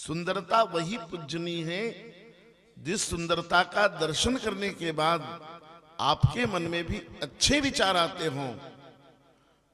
सुंदरता वही पूजनीय है जिस सुंदरता का दर्शन करने के बाद आपके मन में भी अच्छे विचार आते हों,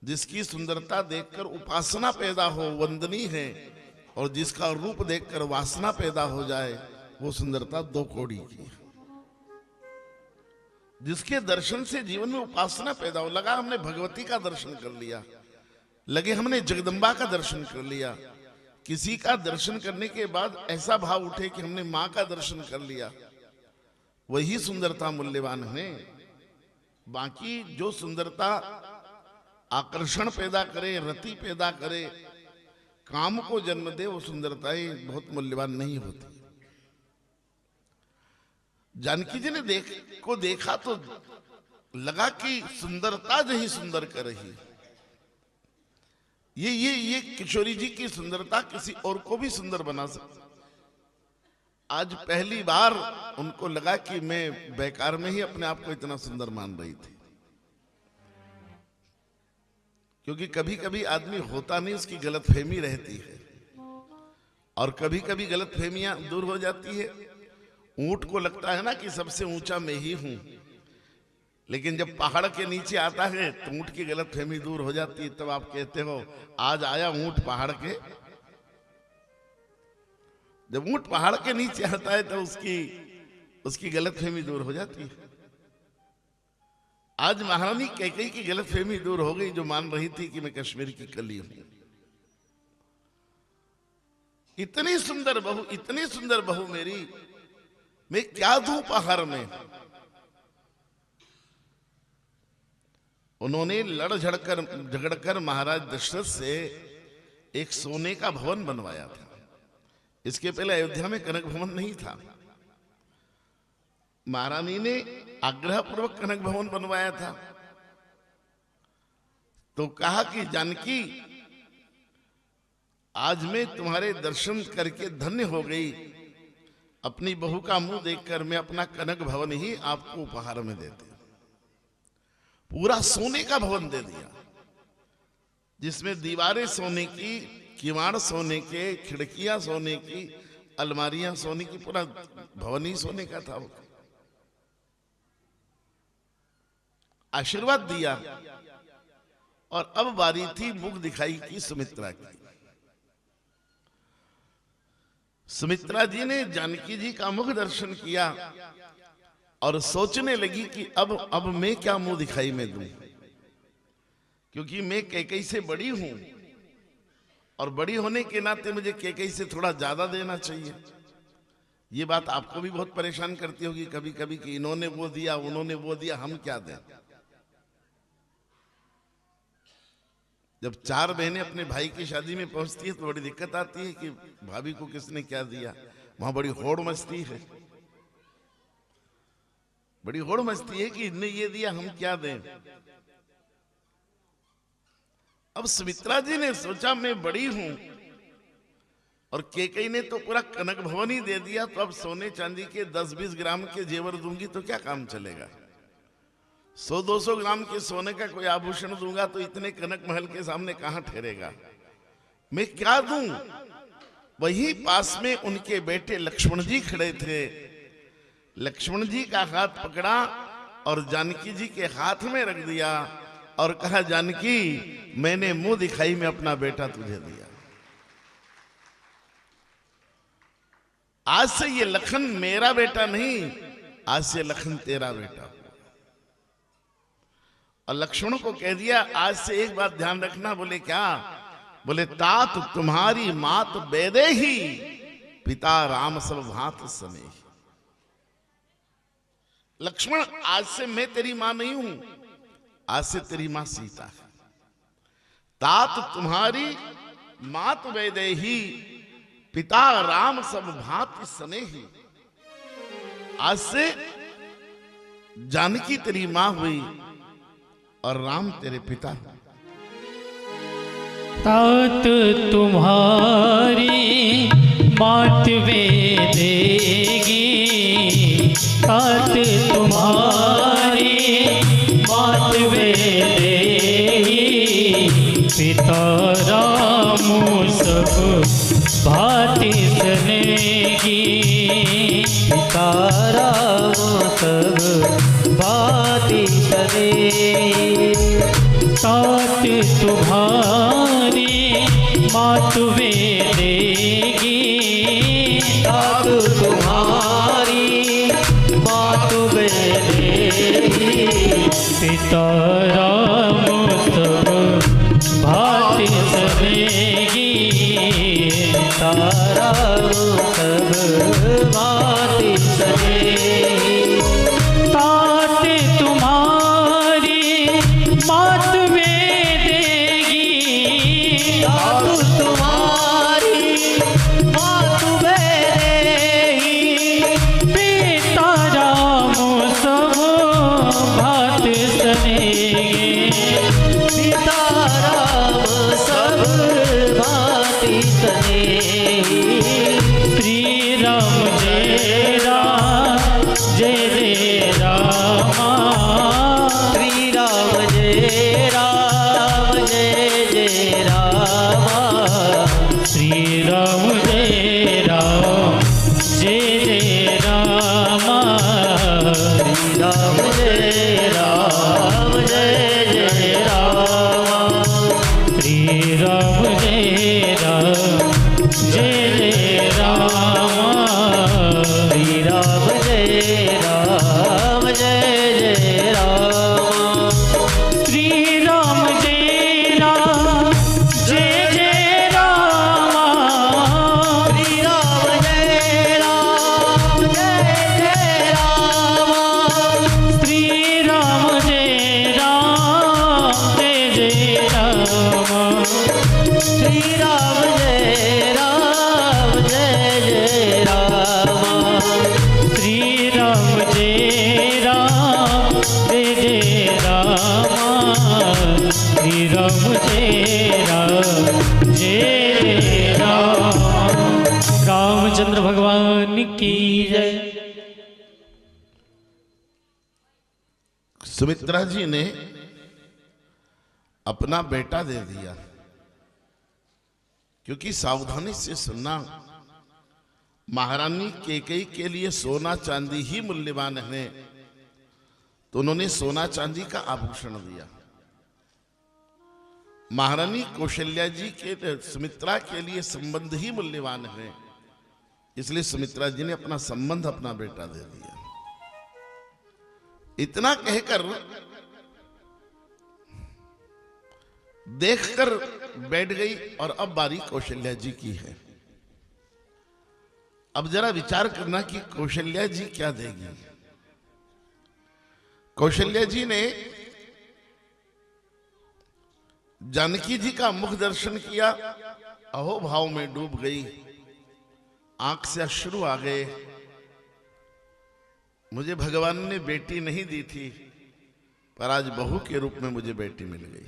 जिसकी सुंदरता देखकर उपासना पैदा हो, वंदनीय है, और जिसका रूप देखकर वासना पैदा हो जाए, वो सुंदरता दो कौड़ी की है। जिसके दर्शन से जीवन में उपासना पैदा हो, लगा हमने भगवती का दर्शन कर लिया, लगे हमने जगदम्बा का दर्शन कर लिया, किसी का दर्शन करने के बाद ऐसा भाव उठे कि हमने मां का दर्शन कर लिया, वही सुंदरता मूल्यवान है। बाकी जो सुंदरता आकर्षण पैदा करे, रति पैदा करे, काम को जन्म दे, वो सुंदरताएं बहुत मूल्यवान नहीं होती। जानकी जी ने देखा तो लगा कि सुंदरता जही सुंदर कर रही। ये किशोरी जी की सुंदरता किसी और को भी सुंदर बना सकती। आज पहली बार उनको लगा कि मैं बेकार में ही अपने आप को इतना सुंदर मान रही थी, क्योंकि कभी कभी आदमी होता नहीं, उसकी गलतफहमी रहती है, और कभी कभी गलतफहमियां दूर हो जाती है। ऊंट को लगता है ना कि सबसे ऊंचा मैं ही हूं, लेकिन जब पहाड़ के नीचे आता है तो ऊंट की गलतफहमी दूर हो जाती है। तब आप कहते हो आज आया ऊंट पहाड़ के। जब ऊंट पहाड़ के नीचे आता है तो उसकी गलतफहमी दूर हो जाती है। आज महारानी कैकेयी की गलतफहमी दूर हो गई, जो मान रही थी कि मैं कश्मीर की कली हूं। इतनी सुंदर बहू मेरी, मैं क्या दूं पहाड़ में। उन्होंने झगड़कर महाराज दशरथ से एक सोने का भवन बनवाया था। इसके पहले अयोध्या में कनक भवन नहीं था। महारानी ने आग्रह पूर्वक कनक भवन बनवाया था। तो कहा कि जानकी, आज मैं तुम्हारे दर्शन करके धन्य हो गई। अपनी बहू का मुंह देखकर मैं अपना कनक भवन ही आपको उपहार में देती। पूरा सोने का भवन दे दिया, जिसमें दीवारें सोने की, किवाड़ सोने के, खिड़कियां सोने की, अलमारियां सोने की, पूरा भवन ही सोने का था। वो आशीर्वाद दिया। और अब बारी थी मुख दिखाई की सुमित्रा की। सुमित्रा जी ने जानकी जी का मुख दर्शन किया और सोचने लगी कि अब मैं क्या मुंह दिखाई में दूं, क्योंकि मैं कैकेयी से बड़ी हूं, और बड़ी होने के नाते मुझे कैकेयी से थोड़ा ज्यादा देना चाहिए। ये बात आपको भी बहुत परेशान करती होगी कभी कभी कि इन्होंने वो दिया, उन्होंने वो दिया, हम क्या दें। जब चार बहनें अपने भाई की शादी में पहुंचती है तो बड़ी दिक्कत आती है कि भाभी को किसने क्या दिया। वहां बड़ी होड़ मस्ती है, बड़ी होड़ मस्ती है कि इनने ये दिया, हम क्या दें। अब सुमित्रा जी ने सोचा मैं बड़ी हूं और कैकेयी ने तो पूरा कनक भवन ही दे दिया, तो अब सोने चांदी के 10-20 ग्राम के जेवर दूंगी तो क्या काम चलेगा। 100-200 ग्राम के सोने का कोई आभूषण दूंगा तो इतने कनक महल के सामने कहां ठहरेगा। मैं क्या दूं। वही पास में उनके बेटे लक्ष्मण जी खड़े थे। लक्ष्मण जी का हाथ पकड़ा और जानकी जी के हाथ में रख दिया और कहा, जानकी, मैंने मुंह दिखाई में अपना बेटा तुझे दिया। आज से ये लखन मेरा बेटा नहीं, आज से लखन तेरा बेटा। और लक्ष्मण को कह दिया, आज से एक बात ध्यान रखना। बोले क्या? बोले तात तुम्हारी मात बेदे ही, पिता राम सब भांत सने। लक्ष्मण, आज से मैं तेरी मां नहीं हूं, आज से तेरी मां सीता है। तात तुम्हारी मात बेदे ही, पिता राम सब भांति सने ही। आज से जानकी तेरी मां हुई और राम तेरे पिता। तात तुम्हारी मात बेदेगी, तात तुम्हारी मात बेदेगी, पिता राम सब भात सनेगी। पिता राम सब बात सनेगी। तात तुम्हारी मात वे देगी। तात तुम्हारी मात वे देगी। पिता राम सब बात सनेगी। पिता राम सब बात सनेगी। तात तुम्हारी मात वे देगी। तात तुम्हारी मात वे देगी। पिता राम सब बात सनेगी। पिता राम सब बात सनेगी। श्री राम जय राम जय जय रामा। श्री राम जय राम जय जय रामा। श्री राम जय राम जय जय रामा। श्री राम जय राम जय जय रामा। श्री राम जय राम जय जय रामा। श्री राम जय राम जय जय रामा। श्री राम जय राम जय जय रामा। श्री राम जय राम जय जय रामा। श्री राम जय राम जय जय रामा। श्री राम जय राम जय जय रामा। श्री राम जय राम जय जय रामा। श्री राम जय राम जय जय राम। रामचंद्र भगवान की जय। सुमित्रा जी ने अपना बेटा दे दिया, क्योंकि सावधानी से सुनना, महारानी कैकेयी के लिए सोना चांदी ही मूल्यवान है, तो उन्होंने सोना चांदी का आभूषण दिया। महारानी कौशल्या जी के सुमित्रा के लिए संबंध ही मूल्यवान है, इसलिए सुमित्रा जी ने अपना संबंध अपना बेटा दे दिया। इतना कहकर देखकर बैठ गई, और अब बारी कौशल्या जी की है। अब जरा विचार करना कि कौशल्या जी क्या देगी। कौशल्या जी ने जानकी जी का मुख दर्शन किया, अहो भाव में डूब गई, आंख से अश्रु आ गए। मुझे भगवान ने बेटी नहीं दी थी, पर आज बहू के रूप में मुझे बेटी मिल गई।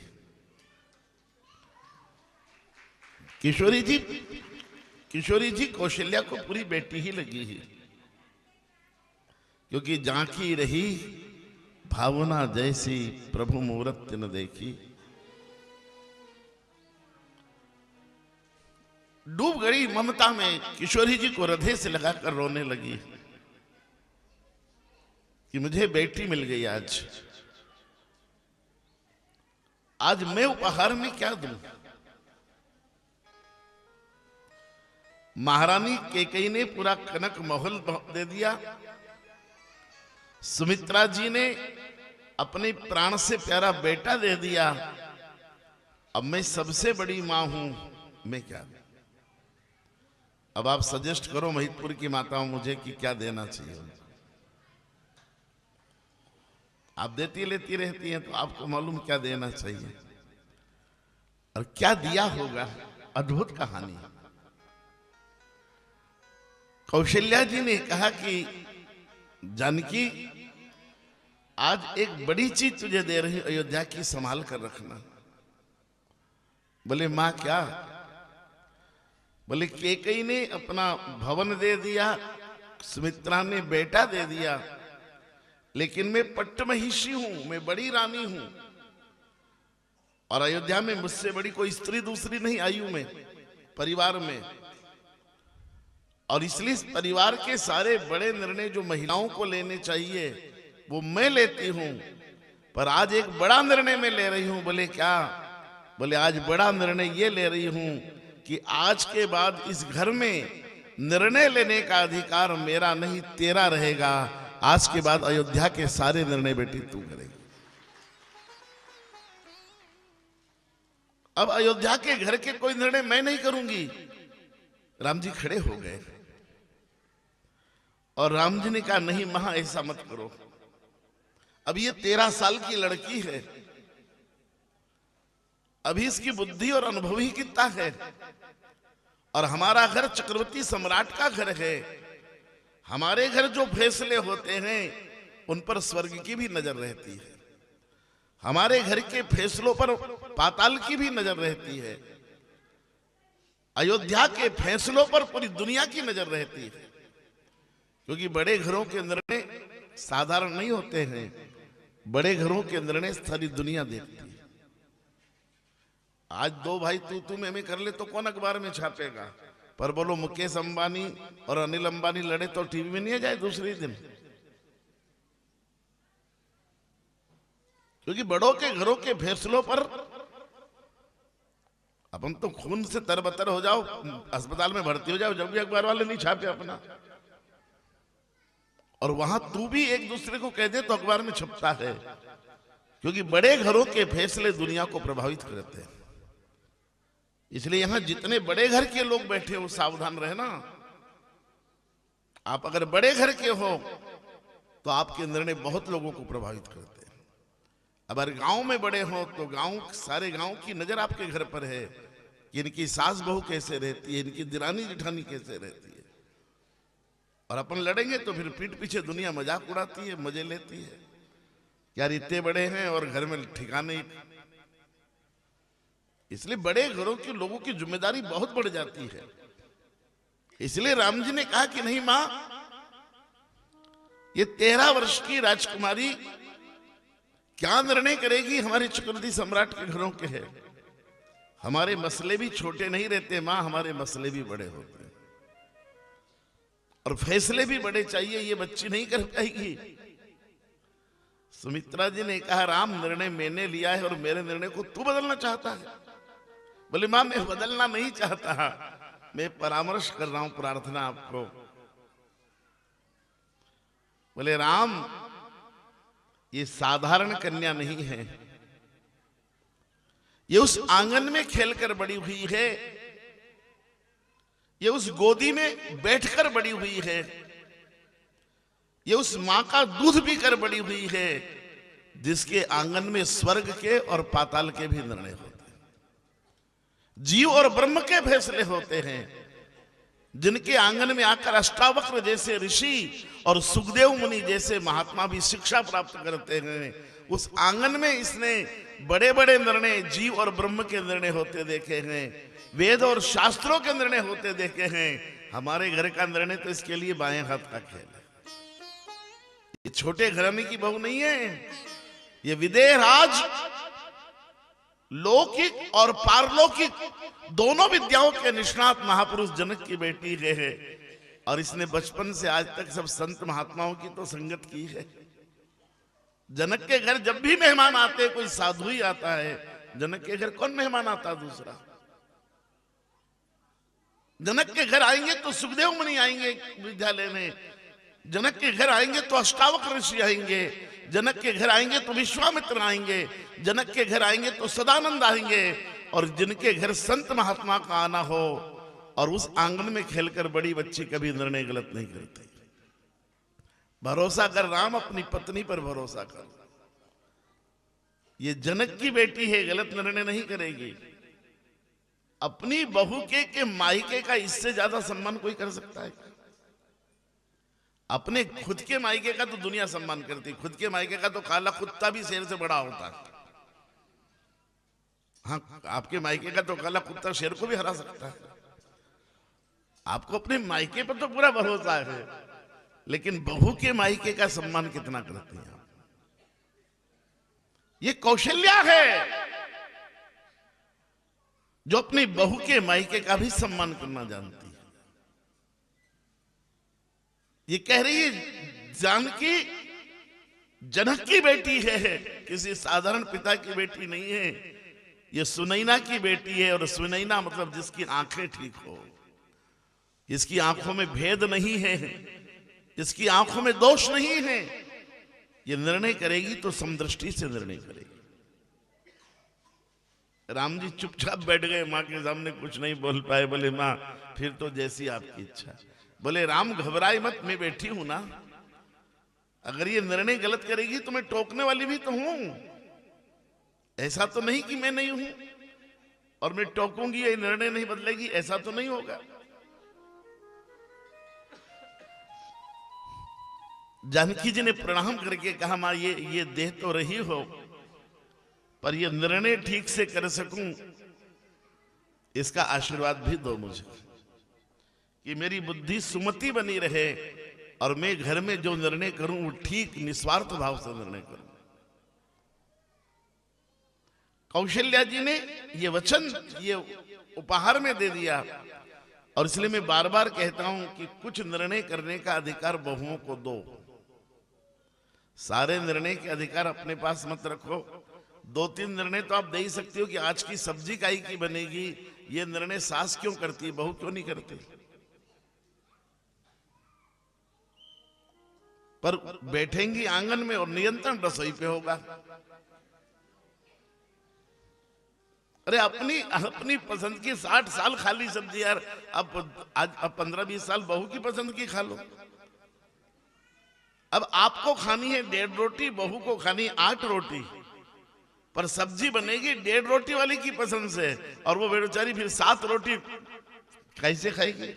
किशोरी जी कौशल्या को पूरी बेटी ही लगी है, क्योंकि झांकी रही भावना जैसी, प्रभु मूरत न देखी। डूब गई ममता में, किशोरी जी को हृदय से लगाकर रोने लगी कि मुझे बेटी मिल गई। आज मैं उपहार में क्या दूं। महारानी कैकेयी ने पूरा कनक महल दे दिया, सुमित्रा जी ने अपने प्राण से प्यारा बेटा दे दिया। अब मैं सबसे बड़ी मां हूं, मैं क्या दूं। अब आप सजेस्ट करो महितपुर की माताओं मुझे कि क्या देना चाहिए। आप देती लेती रहती हैं, तो आपको मालूम क्या देना चाहिए और क्या दिया होगा। अद्भुत कहानी। कौशल्या जी ने कहा कि जानकी, आज एक बड़ी चीज तुझे दे रही, अयोध्या की संभाल कर रखना। बोले मां क्या। बोले कैकेयी ने अपना भवन दे दिया, सुमित्रा ने बेटा दे दिया, लेकिन मैं पट्टमहिषी हूं, मैं बड़ी रानी हूं, और अयोध्या में मुझसे बड़ी कोई स्त्री दूसरी नहीं आयु में, परिवार में। और इसलिए इस परिवार के सारे बड़े निर्णय जो महिलाओं को लेने चाहिए वो मैं लेती हूं, पर आज एक बड़ा निर्णय मैं ले रही हूं। बोले क्या? बोले आज बड़ा निर्णय ये ले रही हूं कि आज के बाद इस घर में निर्णय लेने का अधिकार मेरा नहीं तेरा रहेगा। आज के बाद अयोध्या के सारे निर्णय बेटी तू करेगी। अब अयोध्या के घर के कोई निर्णय मैं नहीं करूंगी। राम जी खड़े हो गए और राम जी ने कहा नहीं मां ऐसा मत करो। अब ये 13 साल की लड़की है, अभी इसकी बुद्धि और अनुभव ही कितना है, और हमारा घर चक्रवर्ती सम्राट का घर है। हमारे घर जो फैसले होते हैं उन पर स्वर्ग की भी नजर रहती है, हमारे घर के फैसलों पर पाताल की भी नजर रहती है, अयोध्या के फैसलों पर पूरी दुनिया की नजर रहती है। क्योंकि बड़े घरों के निर्णय साधारण नहीं होते हैं, बड़े घरों के निर्णय सारी दुनिया देखती है। आज दो भाई तू मैं कर ले तो कौन अखबार में छापेगा, पर बोलो मुकेश अंबानी और अनिल अंबानी लड़े तो टीवी में नहीं आ जाए दूसरे दिन। क्योंकि बड़ों के घरों के फैसलों पर अपन तो खून से तरबतर हो जाओ, अस्पताल में भर्ती हो जाओ, जब भी अखबार वाले नहीं छापे अपना, और वहां तू भी एक दूसरे को कह दे तो अखबार में छपता है। क्योंकि बड़े घरों के फैसले दुनिया को प्रभावित करते हैं। इसलिए यहां जितने बड़े घर के लोग बैठे हो सावधान रहना। आप अगर बड़े घर के हो तो आपके निर्णय बहुत लोगों को प्रभावित करते हैं। अगर गांव में बड़े हो तो गांव, सारे गांव की नजर आपके घर पर है कि इनकी सास बहू कैसे रहती है, इनकी दिरानी जिठानी कैसे रहती है। और अपन लड़ेंगे तो फिर पीठ पीछे दुनिया मजाक उड़ाती है, मजे लेती है, यार इतने बड़े हैं और घर में ठिकाने। इसलिए बड़े घरों के लोगों की जिम्मेदारी बहुत बढ़ जाती है। इसलिए राम जी ने कहा कि नहीं मां, ये 13 वर्ष की राजकुमारी क्या निर्णय करेगी, हमारे चक्रवर्ती सम्राट के घरों के है। हमारे मसले भी छोटे नहीं रहते मां, हमारे मसले भी बड़े होते हैं और फैसले भी बड़े चाहिए, ये बच्ची नहीं कर पाएगी। सुमित्रा जी ने कहा राम निर्णय मैंने लिया है और मेरे निर्णय को तू बदलना चाहता है। बोले मां मैं बदलना नहीं चाहता, मैं परामर्श कर रहा हूं, प्रार्थना आपको। बोले राम ये साधारण कन्या नहीं है, ये उस आंगन में खेलकर बड़ी हुई है, ये उस गोदी में बैठकर बड़ी हुई है, ये उस मां का दूध पीकर बड़ी हुई है जिसके आंगन में स्वर्ग के और पाताल के भी निर्णय होते हैं, जीव और ब्रह्म के फैसले होते हैं, जिनके आंगन में आकर अष्टावक्र जैसे ऋषि और सुखदेव मुनि जैसे महात्मा भी शिक्षा प्राप्त करते हैं। उस आंगन में इसने बड़े बड़े निर्णय जीव और ब्रह्म के निर्णय होते देखे हैं, वेद और शास्त्रों के निर्णय होते देखे हैं। हमारे घर का निर्णय तो इसके लिए बाएं हाथ का खेल है। ये छोटे घराने की बहू नहीं है, ये विदेह राज लौकिक और पारलौकिक दोनों विद्याओं के निष्णात महापुरुष जनक की बेटी है। और इसने बचपन से आज तक सब संत महात्माओं की तो संगत की है। जनक के घर जब भी मेहमान आते, कोई साधु ही आता है, जनक के घर कौन मेहमान आता दूसरा? जनक के घर आएंगे तो सुखदेव मुनि आएंगे विद्या लेने, जनक के घर आएंगे तो अष्टावक्र ऋषि आएंगे, जनक के घर आएंगे तो विश्वामित्र आएंगे, जनक के घर आएंगे तो सदानंद आएंगे। और जिनके घर संत महात्मा का आना हो, और उस आंगन में खेलकर बड़ी बच्ची कभी निर्णय गलत नहीं करती। भरोसा कर राम, अपनी पत्नी पर भरोसा कर। ये जनक की बेटी है, गलत निर्णय नहीं करेगी। अपनी बहू के मायके का इससे ज्यादा सम्मान कोई कर सकता है? अपने खुद के मायके का तो दुनिया सम्मान करती, खुद के मायके का तो काला कुत्ता भी शेर से बड़ा होता है। हाँ, आपके मायके का तो काला कुत्ता शेर को भी हरा सकता है। आपको अपने मायके पर तो पूरा भरोसा है, लेकिन बहू के मायके का सम्मान कितना करते हैं आप? ये कौशल्या है जो अपनी बहू के मायके का भी सम्मान करना जानती है। ये कह रही है जानकी जनक की बेटी है, किसी साधारण पिता की बेटी नहीं है, ये सुनैना की बेटी है। और सुनैना मतलब जिसकी आंखें ठीक हो, इसकी आंखों में भेद नहीं है, इसकी आंखों में दोष नहीं है। ये निर्णय करेगी तो समदृष्टि से निर्णय करेगी। राम जी चुपचाप बैठ गए, माँ के सामने कुछ नहीं बोल पाए। बोले माँ फिर तो जैसी आपकी इच्छा। बोले राम घबराए मत, मैं बैठी हूं ना, अगर ये निर्णय गलत करेगी तो मैं टोकने वाली भी तो हूं। ऐसा तो नहीं कि मैं नहीं हूं और मैं टोकूंगी ये निर्णय नहीं बदलेगी, ऐसा तो नहीं होगा। जानकी जी ने प्रणाम करके कहा मां ये देह तो रही हो, पर ये निर्णय ठीक से कर सकूं इसका आशीर्वाद भी दो मुझे, कि मेरी बुद्धि सुमति बनी रहे और मैं घर में जो निर्णय करूं वो ठीक निस्वार्थ भाव से निर्णय करूं। कौशल्या जी ने ये वचन, ये उपहार में दे दिया। और इसलिए मैं बार बार कहता हूं कि कुछ निर्णय करने का अधिकार बहुओं को दो, सारे निर्णय के अधिकार अपने पास मत रखो। 2-3 निर्णय तो आप दे ही सकते हो कि आज की सब्जी काई की बनेगी, ये निर्णय सास क्यों करती है, बहू क्यों नहीं करती। पर बैठेंगी आंगन में और नियंत्रण रसोई पे होगा। अरे अपनी अपनी पसंद की 60 साल खाली सब्जी यार, अब 15-20 साल बहू की पसंद की खा लो। अब आपको खानी है 1.5 रोटी, बहू को खानी 8 रोटी, पर सब्जी बनेगी 1.5 रोटी वाली की पसंद से, और वो बेचारी फिर 7 रोटी कैसे खाएगी।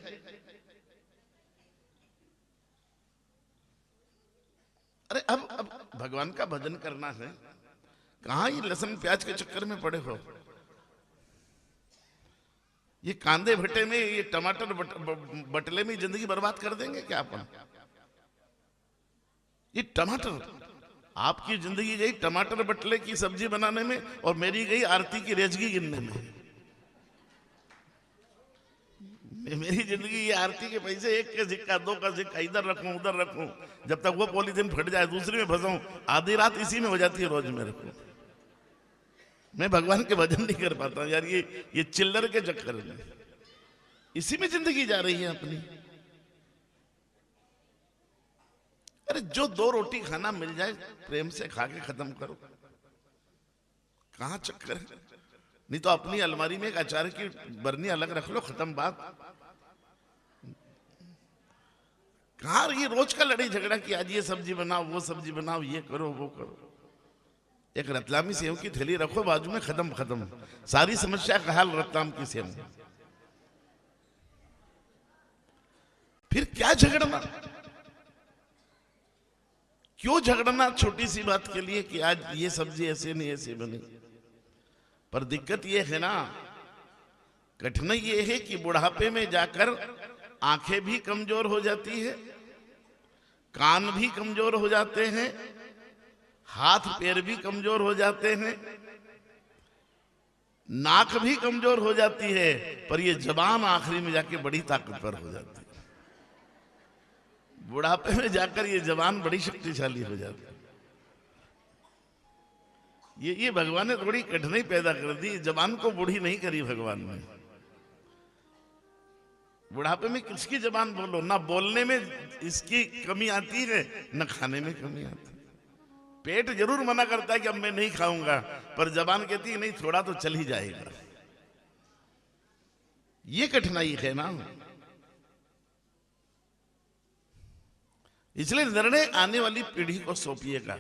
अरे अब भगवान का भजन करना है, कहां ये लहसुन प्याज के चक्कर में पड़े हो। ये कांदे भट्टे में, ये टमाटर बटले में जिंदगी बर्बाद कर देंगे क्या अपन। ये टमाटर, आपकी जिंदगी गई टमाटर बटले की सब्जी बनाने में, और मेरी गई आरती की रेजगी गिनने में। मेरी जिंदगी ये आरती के पैसे, 1 का सिक्का 2 का सिक्का इधर रखूं उधर रखूं, जब तक वो पॉलीथिन फट जाए दूसरी में फंसाऊं, आधी रात इसी में हो जाती है रोज मेरे को। मैं भगवान के भजन नहीं कर पाता यार, ये चिल्लर के चक्कर में इसी में जिंदगी जा रही है अपनी। अरे जो 2 रोटी खाना मिल जाए प्रेम से खा के खत्म करो, कहां चक्कर है। नहीं तो अपनी अलमारी में एक अचार की बरनी अलग रख लो, खत्म बात। कहां ये रोज का लड़ाई झगड़ा कि आज ये सब्जी बनाओ वो सब्जी बनाओ, ये करो वो करो। एक रतलामी सेव की थैली रखो बाजू में, खत्म खत्म सारी समस्या का हल रतलाम की सेव में। फिर क्या झगड़ना, क्यों झगड़ना छोटी सी बात के लिए कि आज ये सब्जी ऐसे नहीं ऐसे बनी। पर दिक्कत ये है ना, कठिनाई ये है कि बुढ़ापे में जाकर आंखें भी कमजोर हो जाती है, कान भी कमजोर हो जाते हैं, हाथ पैर भी कमजोर हो जाते हैं, नाक भी कमजोर हो जाती है, पर ये जबान आखिरी में जाके बड़ी ताकतवर हो जाती है। बुढ़ापे में जाकर ये जबान बड़ी शक्तिशाली हो जाती है। ये भगवान ने थोड़ी कठिनाई पैदा कर दी, जबान को बूढ़ी नहीं करी भगवान ने। बुढ़ापे में किसकी जबान बोलो, ना बोलने में इसकी कमी आती है ना खाने में कमी आती है। पेट जरूर मना करता है कि अब मैं नहीं खाऊंगा, पर जबान कहती है नहीं थोड़ा तो चल ही जाएगा। ये कठिनाई है ना। इसलिए निर्णय आने वाली पीढ़ी को सौंपिएगा।